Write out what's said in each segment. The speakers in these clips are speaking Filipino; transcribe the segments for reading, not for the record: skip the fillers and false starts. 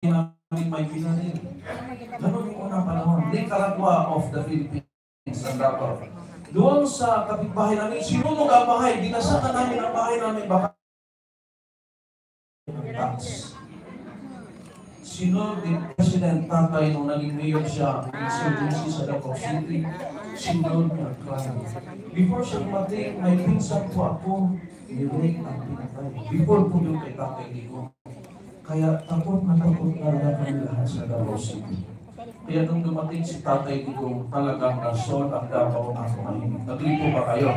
namin may pinanin. Ganun yung unang panahon. Nicaragua of the Philippines ang dapat. Doon sa kapitbahay namin, sinunog ang bahay, dinasakan namin ang bahay namin, baka tax. Sinunod ni President Tatay nung naging mayor siya, insurgency sa Davao City, sinunod niya crime. Before siya dumating, may pinsan po ako, nirake ang pinatay. Before po yung kay Tatay Digo. Kaya takot na kami lahat sa Davao City. Kaya nung dumating si Tatay Digo, talagang nasol ang Davao ang mahimik. Naglipo ba kayo?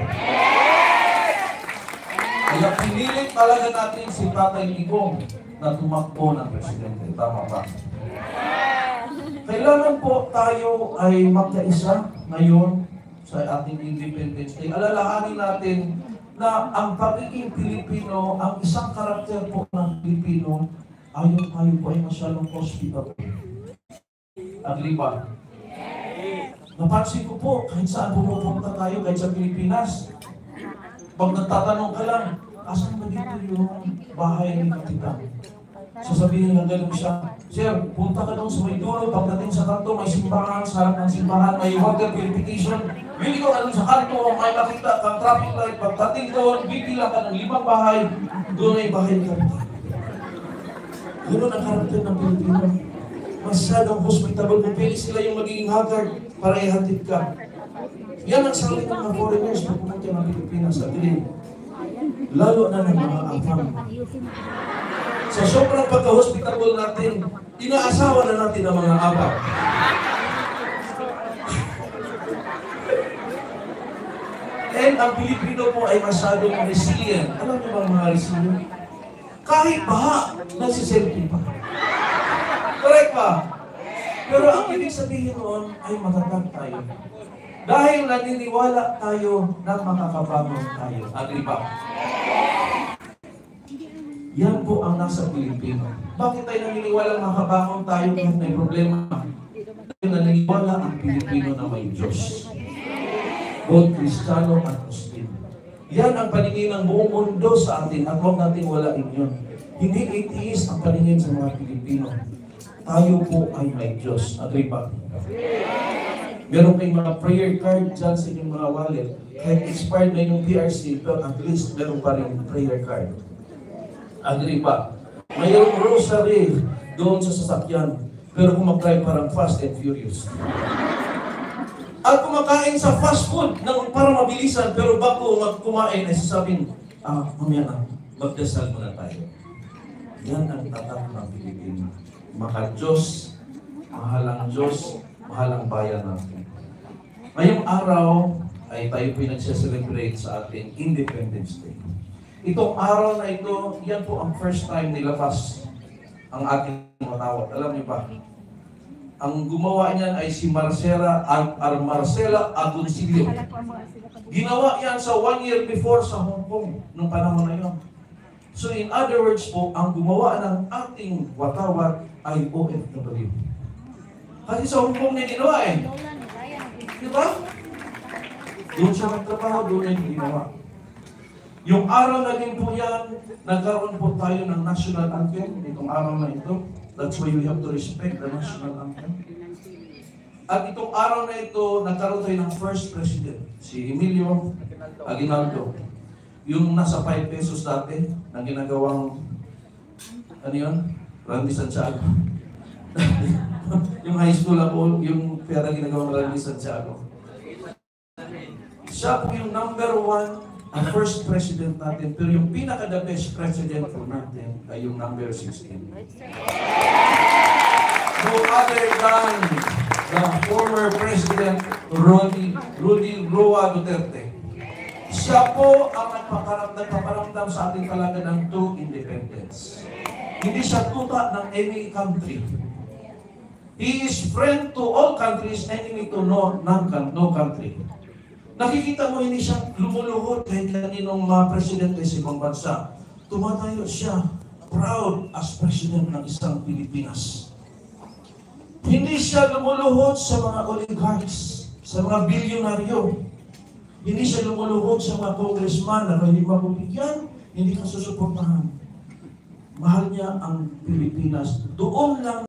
Kaya pinilit talaga natin si Tatay Digo na tumakbo ng presidente. Tama ba? Kailangan po tayo ay magkaisa ngayon sa ating Independence Day. Alalahanin natin na ang pagiging Pilipino, ang isang karakter po ng Pilipino, ayon tayo po ay masyadong hospitable. Agree ba? Napansin ko po, kahit saan pumupunta tayo, kahit sa Pilipinas, pag nagtatanong ka lang, asan ba dito yung bahay ni Kapitang? Sasabihin nga gano'n siya, Sir, punta ka doon sa may dulo, pagdating sa kanto, may simbahan, sa harap ng simbahan, may water purification. Hindi ko doon sa kanto, may makita kang traffic light, pagdating doon, bibila ka ng 5 bahay, doon ay bahay ni Kapitang. Gano'n ang karakter ng Pilipino. Masyadong hospitable, kung pili sila yung magiging haggard para ihatid ka. Yan ang salit ng mga foreigners na pumunta ng Pilipinas sa atin. Lalo na ng mga afam. Sa sobrang pagka-hospitable natin, inaasawa na natin ang mga abang. And ang Pilipino po ay masyadong resilient. Alam niyo ba mga resilient? Kahit baha, nagsiselfie pa. Correct ba? Pero ang ibig sabihin noon ay matatag tayo. Dahil naniniwala tayo na makakabangon tayo. Agree ba? Yan po ang nasa Pilipino. Bakit tayo naniniwala na makabangon tayo kung may problema? Dahil naniniwala ang Pilipino na may Diyos. Both Kristiyano at Muslim. Yan ang paningin ng buong mundo sa atin at huwag natin walain yun. Hindi atheist ang paningin sa mga Pilipino. Tayo po ay may Diyos. Agree ba? Meron kayong mga prayer card dyan sa inyong mga wallet. Kahit expired na yung PRC, pero at least meron pa rin prayer card. Agree ba? Mayroong rosary doon sa sasakyan. Pero kumakain parang fast and furious. At kumakain sa fast food na para mabilisan, pero bago kumain ay sasabing, mamaya na, magdasal muna tayo. Yan ang tatak ng Pilipino. Maka-Diyos, mahalang Diyos, mahalang bayan natin. Ngayong araw ay tayo pinag-celebrate sa ating Independence Day. Itong araw na ito, yan po ang first time nilabas ang ating matawag. Alam niyo ba? Ang gumawa niyan ay si Marcela Agoncillo. Ginawa yan sa 1 year before sa Hong Kong, nung panahon na yun. So in other words po, ang gumawa ng ating watawat ay OFW. Kasi sa Hong Kong niya ginawa eh. Diba? Doon siya nagtrabaho, doon ay ginawa. Yung araw na din po yan, nagkaroon po tayo ng national anthem, itong araw na ito. That's why we have to respect the national anthem. At itong araw na ito, nagkaroon tayo ng first president, si Emilio Aguinaldo. Yung nasa 5 pesos dati, na ginagawang, ano yun? Randy Santiago. Yung high school ako, yung pera ginagawang Randy Santiago. Siya po yung number 1 ang first president natin, pero yung pinaka-the best president po natin ay yung number 16. No other than the former President Rudy Roa Duterte. Siya po ang nagpaparamdam sa ating talaga ng true independence. Hindi siya tuta ng any country. He is friend to all countries, enemy to no country. Nakikita mo hindi siya lumuluhod kahit kaninong mga presidente sa ibang bansa. Tumatayo siya, proud as president ng isang Pilipinas. Hindi siya lumuluhod sa mga oligarchs, sa mga bilyonaryo. Hindi siya lumuluhod sa mga congressman na hindi mabibigyan, hindi ka susuportahan. Mahal niya ang Pilipinas. Doon lang